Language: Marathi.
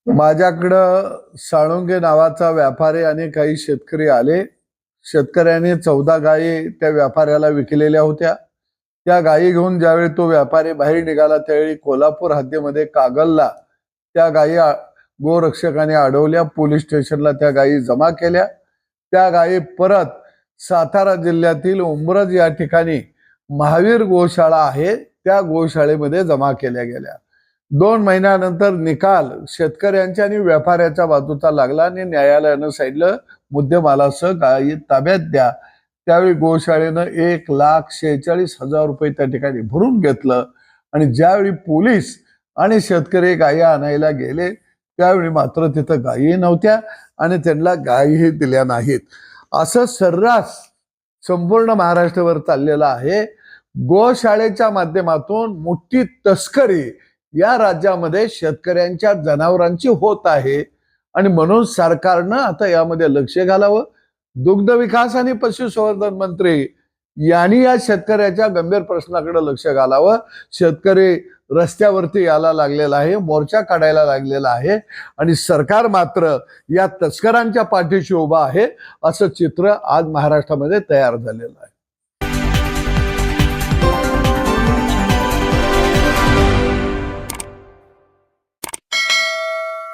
माझ्याकडं साळुंगे नावाचा व्यापारी आणि काही शेतकरी आले. शेतकऱ्याने 14 गायी त्या व्यापाऱ्याला विकलेल्या होत्या. त्या गायी घेऊन ज्यावेळी तो व्यापारी बाहेर निघाला त्यावेळी कोल्हापूर हद्दीमध्ये कागलला त्या गायी गोरक्षकाने अडवल्या. पोलीस स्टेशनला त्या गायी जमा केल्या. त्या गायी परत सातारा जिल्ह्यातील उंब्रज या ठिकाणी महावीर गोशाळा आहे त्या गोशाळेमध्ये जमा केल्या गेल्या. 2 महिन्यानंतर निकाल शेतकऱ्यांच्या आणि व्यापाऱ्याच्या बाजूचा लागला आणि न्यायालयानं सांगितलं मुद्देमालासह गायी ताब्यात द्या. त्यावेळी गोशाळेनं 1,46,000 रुपये त्या ठिकाणी भरून घेतलं. आणि ज्यावेळी पोलीस आणि शेतकरी गायी आणायला गेले त्यावेळी मात्र तिथं गायी नव्हत्या आणि त्यांना गायीही दिल्या नाहीत. असं सर्रास संपूर्ण महाराष्ट्रावर चाललेलं आहे. गोशाळेच्या माध्यमातून मोठी तस्करी या राज्यामध्ये शेतकऱ्यांच्या जनावरांची होत आहे आणि म्हणून सरकारनं आता यामध्ये लक्ष घालावं. दुग्ध विकास आणि पशुसंवर्धन मंत्री यांनी या शेतकऱ्याच्या गंभीर प्रश्नाकडे लक्ष घालावं. शेतकरी रस्त्यावरती यायला लागलेला आहे, मोर्चा काढायला लागलेला आहे आणि सरकार मात्र या तस्करांच्या पाठीशी उभा आहे असं चित्र आज महाराष्ट्रामध्ये तयार झालेलं आहे.